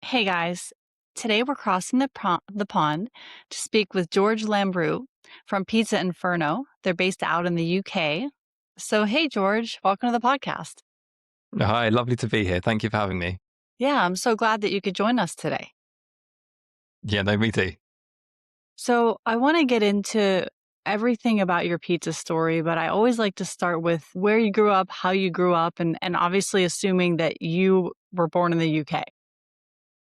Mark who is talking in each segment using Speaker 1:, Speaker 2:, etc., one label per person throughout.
Speaker 1: Hey guys, today we're crossing the pond to speak with George Lambrou from Pizza Inferno. They're based out in the UK. So, hey George, welcome to the podcast.
Speaker 2: Hi, lovely to be here. Thank you for having me.
Speaker 1: Yeah, I'm so glad that you could join us today.
Speaker 2: Yeah, no, me too.
Speaker 1: So, I want to get into everything about your pizza story, but I always like to start with where you grew up, how you grew up, and obviously assuming that you were born in the UK.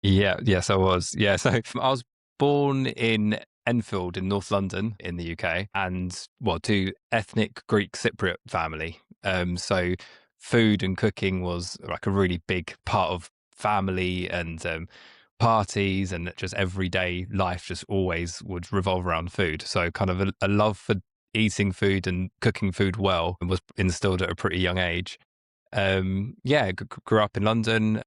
Speaker 2: Yeah, yes, I was. Yeah, so I was born in Enfield in North London in the UK, and well, to ethnic Greek Cypriot family. So food and cooking was like a really big part of family and parties, and just everyday life just always would revolve around food. So kind of a love for eating food and cooking food well was instilled at a pretty young age. Yeah, grew up in London.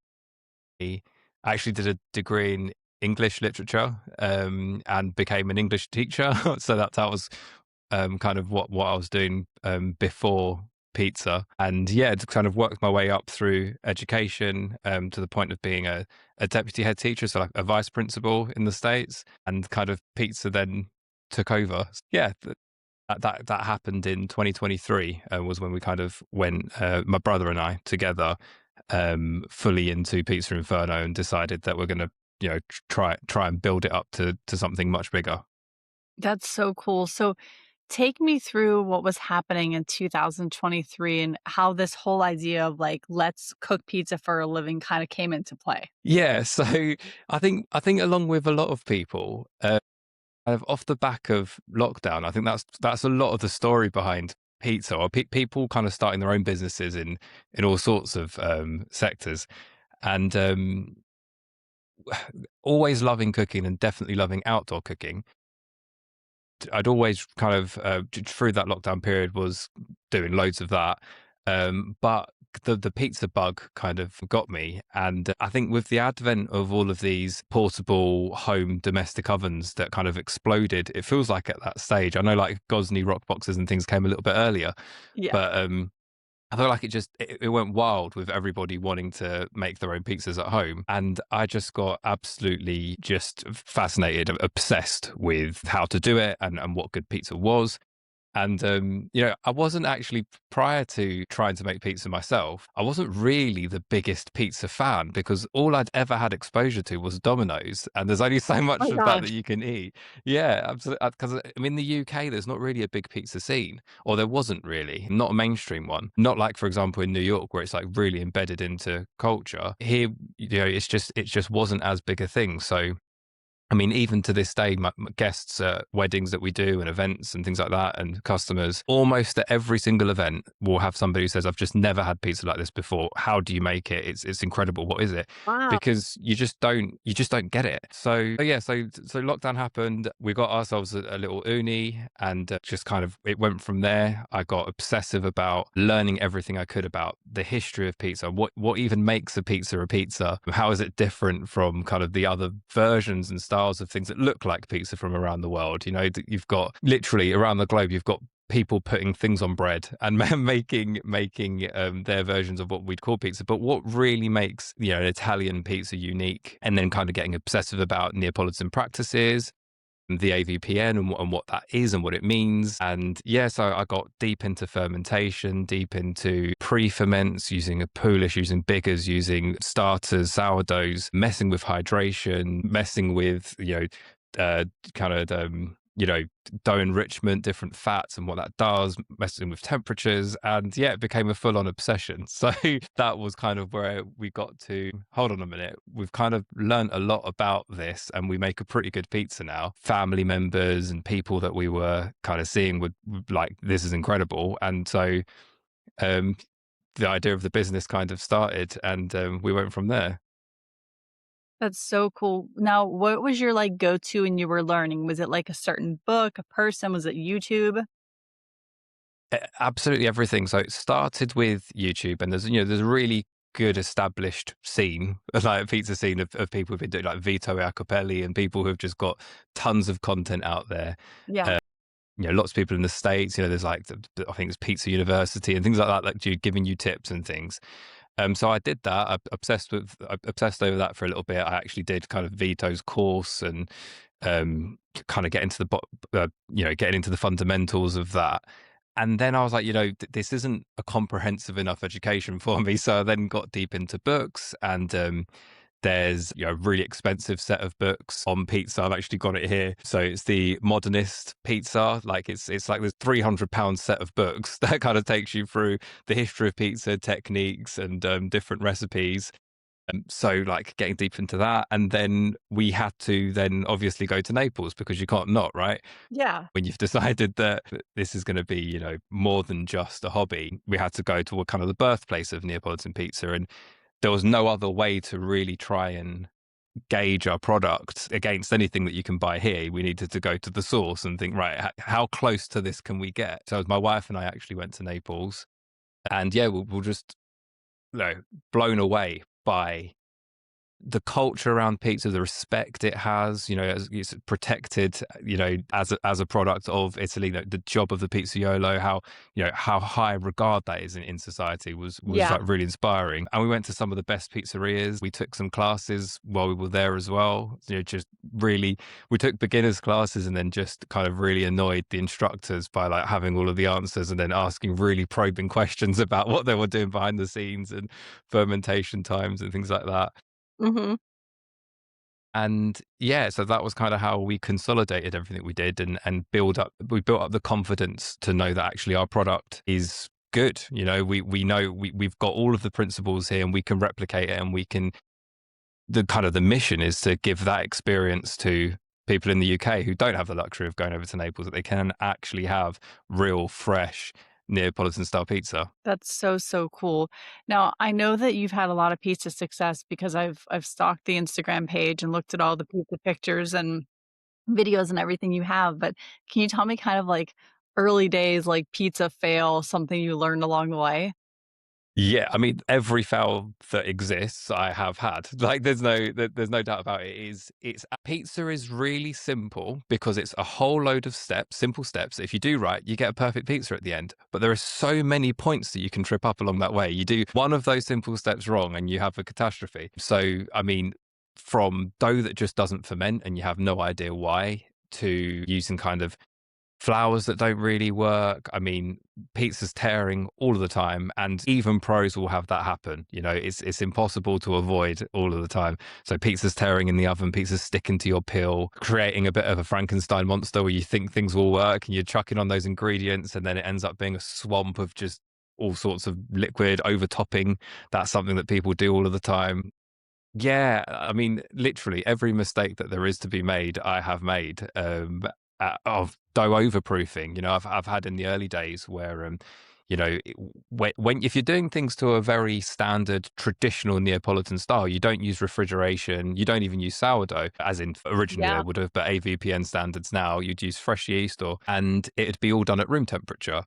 Speaker 2: I actually did a degree in English literature, and became an English teacher. So that was kind of what I was doing before pizza. And yeah, just kind of worked my way up through education to the point of being a deputy head teacher, so like a vice principal in the States, and kind of pizza then took over. Yeah, that happened in 2023, was when we kind of went, my brother and I together, fully into Pizza Inferno, and decided that we're going to, try and build it up to something much bigger.
Speaker 1: That's so cool. So, take me through what was happening in 2023 and how this whole idea of like, let's cook pizza for a living kind of came into play.
Speaker 2: Yeah, so I think along with a lot of people, kind of off the back of lockdown, I think that's a lot of the story behind pizza, or people kind of starting their own businesses in all sorts of sectors, and always loving cooking and definitely loving outdoor cooking. I'd always kind of through that lockdown period was doing loads of that, but the pizza bug kind of got me, and I think with the advent of all of these portable home domestic ovens that kind of exploded, it feels like at that stage. I know like Gosney rock boxes and things came a little bit earlier,
Speaker 1: Yeah.
Speaker 2: but I feel like it went wild with everybody wanting to make their own pizzas at home. And I just got absolutely just fascinated, obsessed with how to do it and what good pizza was. And, I wasn't actually, prior to trying to make pizza myself, I wasn't really the biggest pizza fan, because all I'd ever had exposure to was Domino's. And there's only so
Speaker 1: Oh
Speaker 2: much
Speaker 1: my
Speaker 2: of that
Speaker 1: gosh.
Speaker 2: that you can eat. Yeah, absolutely. Because I mean, the UK, there's not really a big pizza scene, or there wasn't really, not a mainstream one. Not like, for example, in New York, where it's like really embedded into culture. Here, it just wasn't as big a thing. So, I mean, even to this day, my guests at weddings that we do and events and things like that, and customers, almost at every single event, will have somebody who says, "I've just never had pizza like this before. How do you make it? It's incredible. What is it?"
Speaker 1: Wow.
Speaker 2: Because you just don't get it. So lockdown happened. We got ourselves a little uni, and just kind of it went from there. I got obsessive about learning everything I could about the history of pizza. What even makes a pizza a pizza? How is it different from kind of the other versions and styles of things that look like pizza from around the world? You've got literally around the globe, you've got people putting things on bread and making their versions of what we'd call pizza. But what really makes an Italian pizza unique, and then kind of getting obsessive about Neapolitan practices, the AVPN, and what that is and what it means. And yeah, so I got deep into fermentation, deep into pre-ferments, using a poolish, using bigas, using starters, sourdoughs, messing with hydration, messing with, kind of, dough enrichment, different fats and what that does, messing with temperatures. And yeah, it became a full on obsession. So that was kind of where we got to, hold on a minute, we've kind of learned a lot about this, and we make a pretty good pizza now. Family members and people that we were kind of seeing would like, this is incredible. And so um, the idea of the business kind of started, and we went from there.
Speaker 1: That's so cool. Now, what was your like go to when you were learning? Was it like a certain book, a person? Was it YouTube?
Speaker 2: Absolutely everything. So it started with YouTube, and there's a really good established scene, like a pizza scene of people who've been doing, like Vito Iacopelli, and people who've just got tons of content out there.
Speaker 1: Yeah.
Speaker 2: Uh, Lots of people in the States. There's like I think it's Pizza University and things like that, giving you tips and things. So I did that. I obsessed over that for a little bit. I actually did kind of Vito's course and kind of get into getting into the fundamentals of that. And then I was like, this isn't a comprehensive enough education for me. So I then got deep into books, and there's a really expensive set of books on pizza. I've actually got it here. So it's the Modernist Pizza. Like it's like this £300 set of books that kind of takes you through the history of pizza techniques and different recipes. So like getting deep into that, and then we had to then obviously go to Naples because you can't not, right?
Speaker 1: Yeah.
Speaker 2: When you've decided that this is going to be, more than just a hobby, we had to go to kind of the birthplace of Neapolitan pizza, and there was no other way to really try and gauge our product against anything that you can buy here. We needed to go to the source and think, right, how close to this can we get? So my wife and I actually went to Naples, and yeah, we'll just, blown away by the culture around pizza, the respect it has, as it's protected, as a product of Italy, the job of the pizzaiolo, how high regard that is in society was
Speaker 1: Yeah.
Speaker 2: like really inspiring. And we went to some of the best pizzerias. We took some classes while we were there as well. Just really, we took beginners classes and then just kind of really annoyed the instructors by like having all of the answers and then asking really probing questions about what they were doing behind the scenes and fermentation times and things like that.
Speaker 1: Mhm.
Speaker 2: And yeah, so that was kind of how we consolidated everything we did and we built up the confidence to know that actually our product is good. We know we've got all of the principles here and we can replicate it, and we can, the mission is to give that experience to people in the UK who don't have the luxury of going over to Naples, that they can actually have real, fresh Neapolitan style pizza.
Speaker 1: That's so, so cool. Now, I know that you've had a lot of pizza success because I've stalked the Instagram page and looked at all the pizza pictures and videos and everything you have, but can you tell me kind of like early days, like pizza fail, something you learned along the way?
Speaker 2: Yeah, I mean, every foul that exists, I have had. Like, there's no doubt about it. It's pizza is really simple because it's a whole load of steps, simple steps. If you do right, you get a perfect pizza at the end. But there are so many points that you can trip up along that way. You do one of those simple steps wrong, and you have a catastrophe. So, I mean, from dough that just doesn't ferment, and you have no idea why, to using kind of flours that don't really work. I mean, pizza's tearing all of the time, and even pros will have that happen. It's impossible to avoid all of the time. So pizza's tearing in the oven, pizza's sticking to your peel, creating a bit of a Frankenstein monster where you think things will work and you're chucking on those ingredients, and then it ends up being a swamp of just all sorts of liquid overtopping. That's something that people do all of the time. Yeah, I mean, literally every mistake that there is to be made, I have made. Of dough overproofing, I've had in the early days where, when if you're doing things to a very standard traditional Neapolitan style, you don't use refrigeration, you don't even use sourdough, as in originally they
Speaker 1: Yeah.
Speaker 2: would have, but AVPN standards now, you'd use fresh yeast, and it'd be all done at room temperature.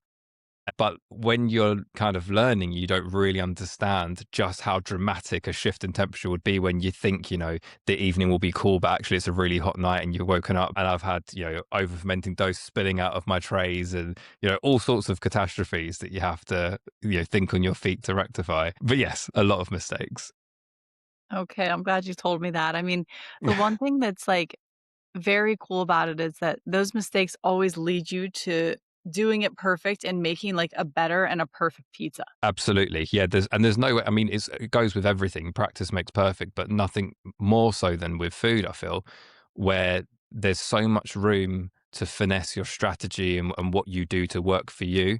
Speaker 2: But when you're kind of learning, you don't really understand just how dramatic a shift in temperature would be when you think, the evening will be cool, but actually it's a really hot night and you're woken up. And I've had, over fermenting dough spilling out of my trays and, all sorts of catastrophes that you have to, think on your feet to rectify. But yes, a lot of mistakes.
Speaker 1: Okay, I'm glad you told me that. I mean, the one thing that's like very cool about it is that those mistakes always lead you to doing it perfect and making like a better and a perfect pizza.
Speaker 2: Absolutely. Yeah. There's no way. I mean, it goes with everything. Practice makes perfect, but nothing more so than with food, I feel, where there's so much room to finesse your strategy and what you do to work for you.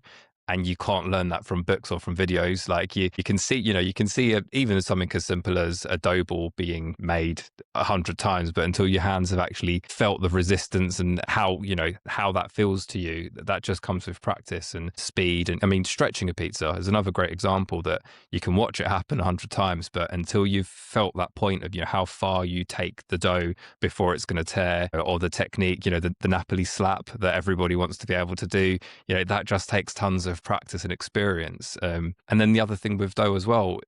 Speaker 2: And you can't learn that from books or from videos. Like you can see, even something as simple as a dough ball being made 100 times, but until your hands have actually felt the resistance and how that feels to you, that just comes with practice and speed. And I mean, stretching a pizza is another great example that you can watch it happen 100 times, but until you've felt that point of how far you take the dough before it's going to tear, or the technique, the Napoli slap that everybody wants to be able to do, that just takes tons of practice and experience. And then the other thing with dough as well,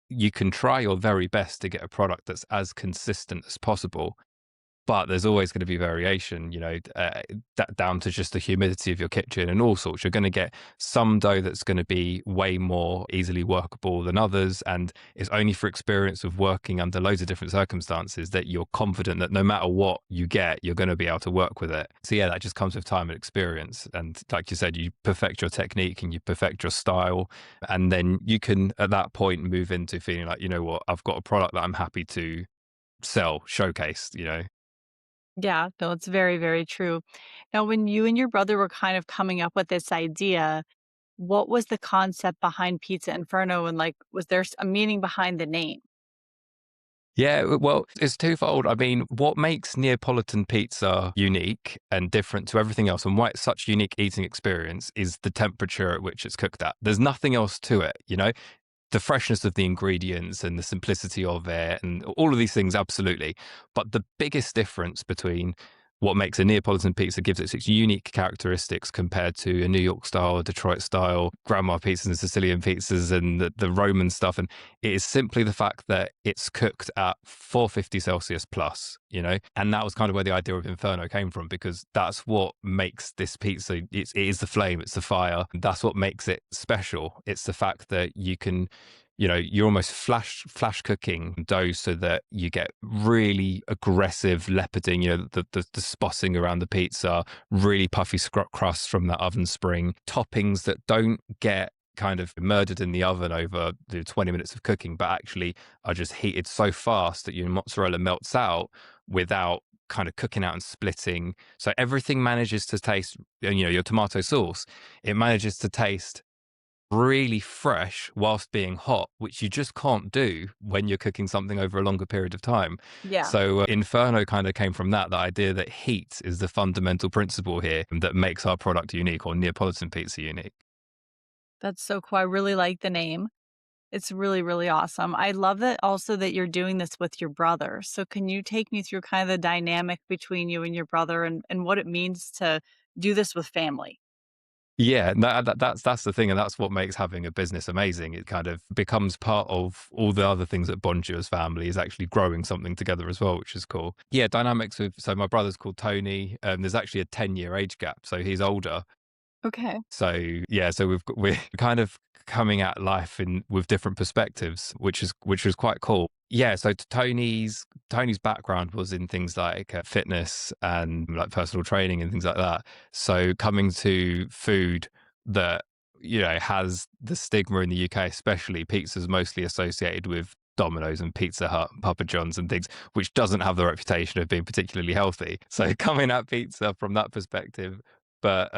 Speaker 2: you can try your very best to get a product that's as consistent as possible. but there's always going to be variation, down to just the humidity of your kitchen and all sorts. You're going to get some dough that's going to be way more easily workable than others. And it's only for experience of working under loads of different circumstances that you're confident that no matter what you get, you're going to be able to work with it. So yeah, that just comes with time and experience. And like you said, you perfect your technique and you perfect your style. And then you can, at that point, move into feeling like, you know what, I've got a product that I'm happy to sell, showcase.
Speaker 1: Yeah, no, it's very, very true. Now, when you and your brother were kind of coming up with this idea, what was the concept behind Pizza Inferno? And like, was there a meaning behind the name?
Speaker 2: Yeah, well, it's twofold. I mean, what makes Neapolitan pizza unique and different to everything else, and why it's such a unique eating experience, is the temperature at which it's cooked at. There's nothing else to it. The freshness of the ingredients and the simplicity of it and all of these things, absolutely. But the biggest difference between what makes a Neapolitan pizza gives it its unique characteristics compared to a New York style, Detroit style, grandma pizzas and Sicilian pizzas and the Roman stuff. And it is simply the fact that it's cooked at 450 Celsius plus. And that was kind of where the idea of Inferno came from, because that's what makes this pizza. It is the flame, it's the fire. That's what makes it special. It's the fact that you can you're almost flash cooking dough so that you get really aggressive leoparding, the spotting around the pizza, really puffy crust from that oven spring, toppings that don't get kind of murdered in the oven over the 20 minutes of cooking, but actually are just heated so fast that your mozzarella melts out without kind of cooking out and splitting. So everything manages to taste, your tomato sauce, it manages to taste really fresh whilst being hot, which you just can't do when you're cooking something over a longer period of time.
Speaker 1: Yeah,
Speaker 2: So Inferno kind of came from the idea that heat is the fundamental principle here that makes our product unique, or Neapolitan pizza unique.
Speaker 1: that's so cool. I really like the name. It's really, really awesome. I love that also that you're doing this with your brother. So can you take me through kind of the dynamic between you and your brother and what it means to do this with family?
Speaker 2: Yeah, no, that's the thing, and that's what makes having a business amazing. It kind of becomes part of all the other things that bond you as family, is actually growing something together as well, which is cool. Yeah, dynamics with, so my brother's called Tony. There's actually a 10-year age gap, so he's older.
Speaker 1: Okay.
Speaker 2: So yeah, so we're kind of coming at life in with different perspectives, which is quite cool. Yeah, so Tony's background was in things like fitness and like personal training and things like that. So coming to food that has the stigma in the UK, especially pizza's mostly associated with Domino's and Pizza Hut, and Papa John's and things, which doesn't have the reputation of being particularly healthy. So coming at pizza from that perspective, but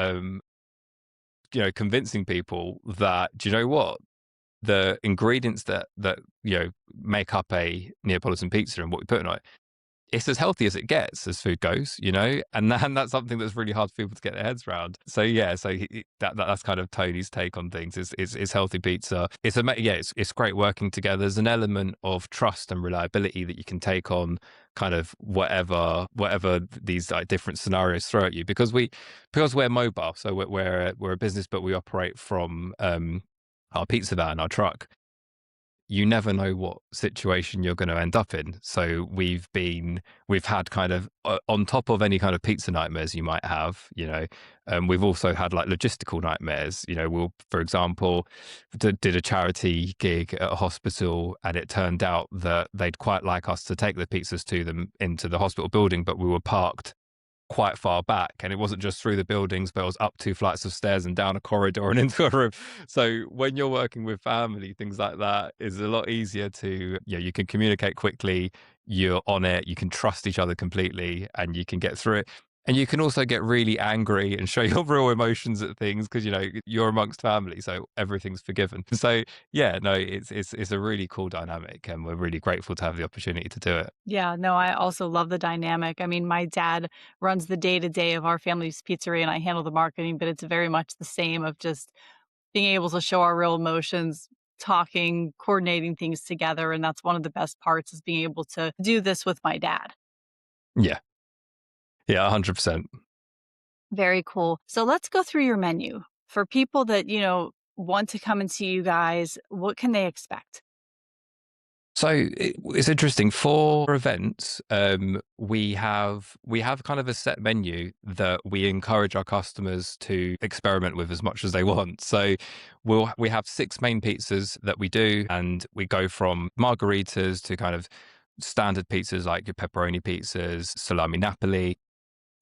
Speaker 2: convincing people that, do you know what? The ingredients that make up a Neapolitan pizza and what we put in it, it's as healthy as it gets as food goes. And that's something that's really hard for people to get their heads around. So yeah, so that's kind of Tony's take on things. Is healthy pizza. It's great working together. There's an element of trust and reliability that you can take on kind of whatever these like different scenarios throw at you, because we're mobile. So we're a business, but we operate from our pizza van, our truck. You never know what situation you're going to end up in. So we've had kind of on top of any kind of pizza nightmares you might have. We've also had like logistical nightmares. We'll, for example, did a charity gig at a hospital, and it turned out that they'd quite like us to take the pizzas to them into the hospital building, but we were parked quite far back, and it wasn't just through the buildings, but it was up 2 flights of stairs and down a corridor and into a room. So when you're working with family, things like that is a lot easier to, you can communicate quickly, you're on it, you can trust each other completely, and you can get through it. And you can also get really angry and show your real emotions at things, because you're amongst family, so everything's forgiven. So yeah, no, it's a really cool dynamic, and we're really grateful to have the opportunity to do it.
Speaker 1: Yeah, no, I also love the dynamic. I mean, my dad runs the day to day of our family's pizzeria and I handle the marketing, but it's very much the same of just being able to show our real emotions, talking, coordinating things together. And that's one of the best parts is being able to do this with my dad.
Speaker 2: Yeah, yeah, 100%.
Speaker 1: Very cool. So let's go through your menu. For people that, want to come and see you guys, what can they expect?
Speaker 2: So it's interesting for events. We have kind of a set menu that we encourage our customers to experiment with as much as they want. So we have six main pizzas that we do, and we go from margaritas to kind of standard pizzas like your pepperoni pizzas, salami Napoli.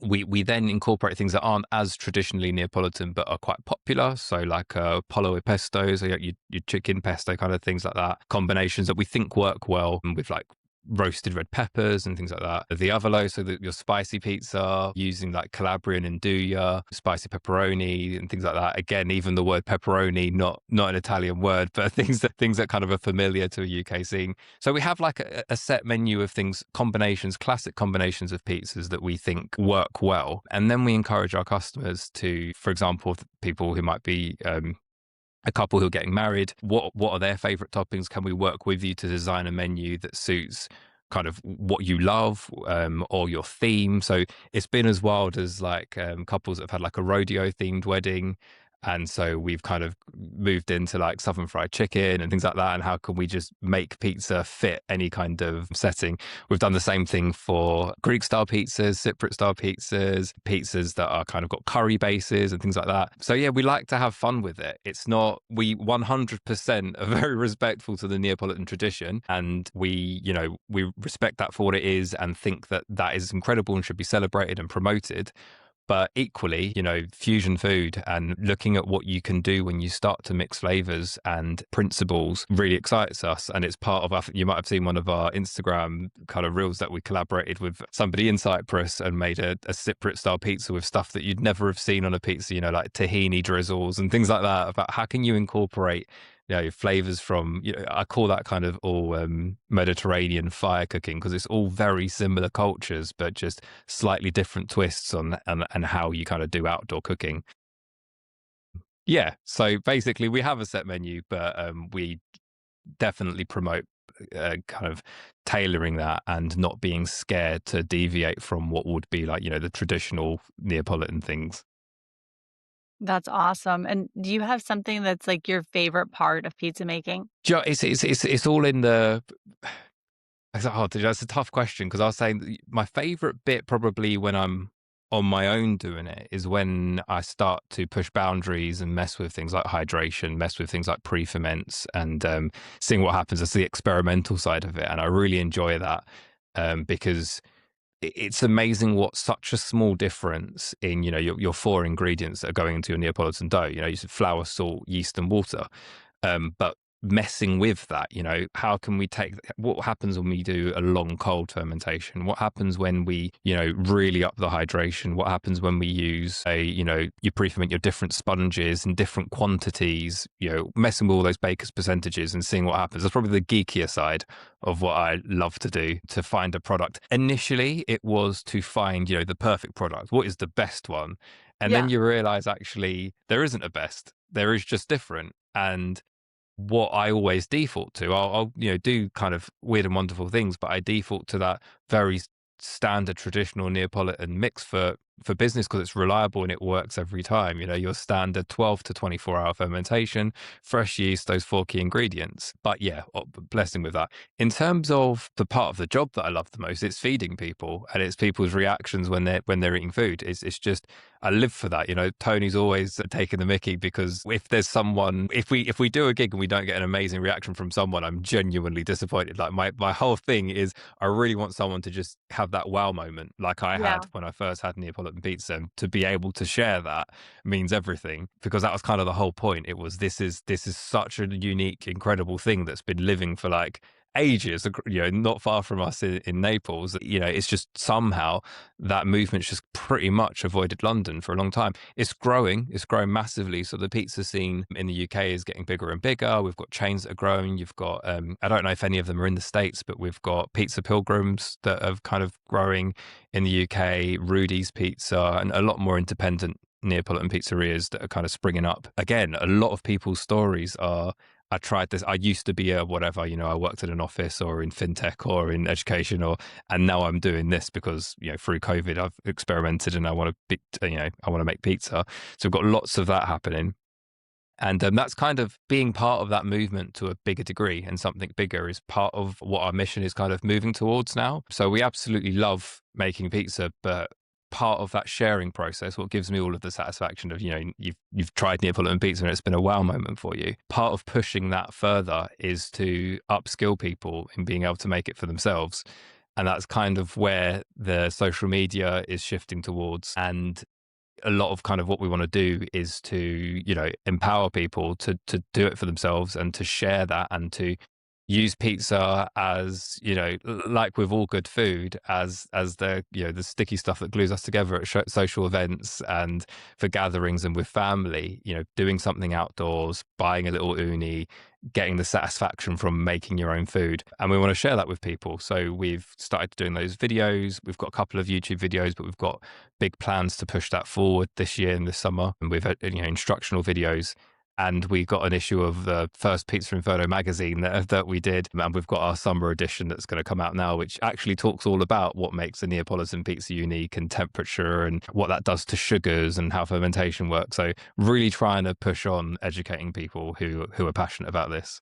Speaker 2: We then incorporate things that aren't as traditionally Neapolitan but are quite popular. So like polo e pesto, so your chicken pesto kind of things like that. Combinations that we think work well with like roasted red peppers and things like that. The avolo, so that your spicy pizza using like Calabrian and Nduja, spicy pepperoni and things like that. Again, even the word pepperoni, not an Italian word, but things that kind of are familiar to a UK scene. So we have like a set menu of things, combinations, classic combinations of pizzas that we think work well. And then we encourage our customers to, for example, people who might be a couple who are getting married, what are their favorite toppings? Can we work with you to design a menu that suits kind of what you love, or your theme? So it's been as wild as like couples that have had like a rodeo themed wedding. And so we've kind of moved into like southern fried chicken and things like that. And how can we just make pizza fit any kind of setting? We've done the same thing for Greek style pizzas, Cypriot style pizzas that are kind of got curry bases and things like that. So yeah, we like to have fun with it. It's not, we 100% are very respectful to the Neapolitan tradition, and we respect that for what it is and think that that is incredible and should be celebrated and promoted. But equally, fusion food and looking at what you can do when you start to mix flavors and principles really excites us. And it's part of, you might have seen one of our Instagram kind of reels that we collaborated with somebody in Cyprus and made a Cypriot style pizza with stuff that you'd never have seen on a pizza, like tahini drizzles and things like that. About how can you incorporate flavors from, I call that kind of all Mediterranean fire cooking, because it's all very similar cultures, but just slightly different twists on and how you kind of do outdoor cooking. Yeah. So basically we have a set menu, but we definitely promote kind of tailoring that and not being scared to deviate from what would be like, the traditional Neapolitan things.
Speaker 1: That's awesome. And do you have something that's like your favorite part of pizza making?
Speaker 2: It's all in the. That's a tough question, because I was saying that my favorite bit probably when I'm on my own doing it is when I start to push boundaries and mess with things like hydration, mess with things like pre-ferments, and seeing what happens. That's the experimental side of it, and I really enjoy that, because it's amazing what such a small difference in your four ingredients that are going into your Neapolitan dough. You said flour, salt, yeast, and water, but messing with that, how can we take what happens when we do a long cold fermentation? What happens when we really up the hydration? What happens when we use you pre-ferment your different sponges in different quantities, messing with all those baker's percentages and seeing what happens? That's probably the geekier side of what I love to do, to find a product. Initially it was to find the perfect product. What is the best one? And then
Speaker 1: Yeah.
Speaker 2: you realize actually there isn't a best, there is just different. And what I always default to, I'll do kind of weird and wonderful things, but I default to that very standard traditional Neapolitan mix for business, because it's reliable and it works every time. Your standard 12 to 24-hour fermentation, fresh yeast, those four key ingredients. But yeah, blessing with that. In terms of the part of the job that I love the most, it's feeding people, and it's people's reactions when they're eating food. It's just, I live for that. Tony's always taking the mickey, because if there's someone, if we do a gig and we don't get an amazing reaction from someone, I'm genuinely disappointed. Like my whole thing is, I really want someone to just have that wow moment, like I
Speaker 1: Yeah.
Speaker 2: had when I first had Neapolitan pizza. And to be able to share that means everything, because that was kind of the whole point. It was, this is such a unique, incredible thing that's been living for like ages, not far from us in Naples. It's just somehow that movement's just pretty much avoided London for a long time. It's growing massively. So the pizza scene in the UK is getting bigger and bigger. We've got chains that are growing. You've got, I don't know if any of them are in the States, but we've got Pizza Pilgrims that are kind of growing in the UK, Rudy's Pizza, and a lot more independent Neapolitan pizzerias that are kind of springing up. Again, a lot of people's stories are, I tried this. I used to be a whatever, I worked in an office or in fintech or in education, and now I'm doing this because, through COVID, I've experimented and I want to I want to make pizza. So we've got lots of that happening. And that's kind of being part of that movement to a bigger degree, and something bigger is part of what our mission is kind of moving towards now. So we absolutely love making pizza, but part of that sharing process, what gives me all of the satisfaction of, you've tried Neapolitan pizza and it's been a wow moment for you. Part of pushing that further is to upskill people in being able to make it for themselves. And that's kind of where the social media is shifting towards. And a lot of kind of what we want to do is to, empower people to do it for themselves and to share that, and to use pizza as, like with all good food, as the sticky stuff that glues us together at social events and for gatherings and with family. Doing something outdoors, buying a little uni, getting the satisfaction from making your own food, and we want to share that with people. So we've started doing those videos. We've got a couple of YouTube videos, but we've got big plans to push that forward this year and this summer, and we've had, instructional videos. And we got an issue of the first Pizza Inferno magazine that we did. And we've got our summer edition that's going to come out now, which actually talks all about what makes a Neapolitan pizza unique, and temperature, and what that does to sugars, and how fermentation works. So really trying to push on educating people who are passionate about this.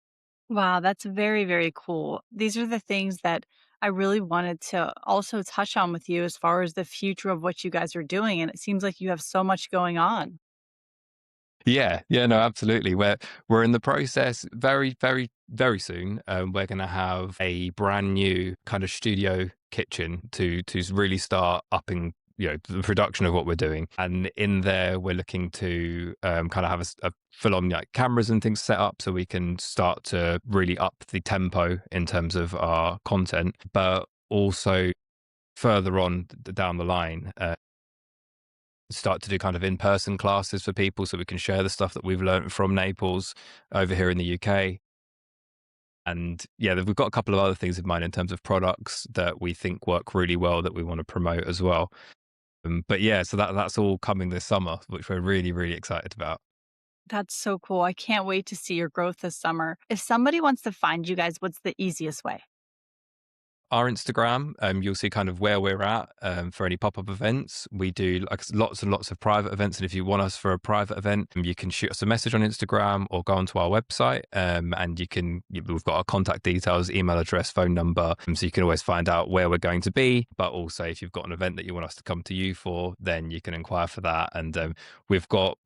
Speaker 1: Wow, that's very, very cool. These are the things that I really wanted to also touch on with you as far as the future of what you guys are doing. And it seems like you have so much going on.
Speaker 2: Yeah, yeah, no, absolutely. We're in the process very, very, very soon. We're going to have a brand new kind of studio kitchen to really start upping, the production of what we're doing. And in there, we're looking to kind of have a full on like cameras and things set up, so we can start to really up the tempo in terms of our content, but also further on down the line. Start to do kind of in-person classes for people, so we can share the stuff that we've learned from Naples over here in the UK. And yeah, we've got a couple of other things in mind in terms of products that we think work really well that we want to promote as well. But yeah, so that's all coming this summer, which we're really, really excited about.
Speaker 1: That's so cool. I can't wait to see your growth this summer. If somebody wants to find you guys, what's the easiest way?
Speaker 2: Our Instagram, you'll see kind of where we're at for any pop-up events. We do like lots and lots of private events, and if you want us for a private event, you can shoot us a message on Instagram or go onto our website, and we've got our contact details, email address, phone number, so you can always find out where we're going to be. But also, if you've got an event that you want us to come to you for, then you can inquire for that. And we've got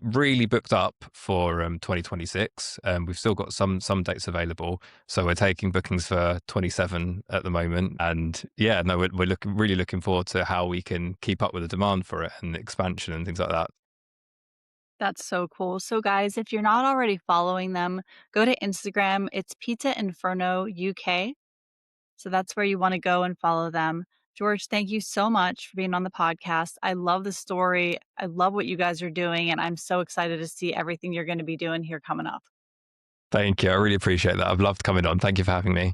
Speaker 2: really booked up for 2026. We've still got some dates available, so we're taking bookings for 27 at the moment. And yeah, no, we're really looking forward to how we can keep up with the demand for it and expansion and things like that.
Speaker 1: That's so cool. So, guys, if you're not already following them, go to Instagram. It's Pizza Inferno UK. So that's where you want to go and follow them. George, thank you so much for being on the podcast. I love the story. I love what you guys are doing, and I'm so excited to see everything you're going to be doing here coming up.
Speaker 2: Thank you. I really appreciate that. I've loved coming on. Thank you for having me.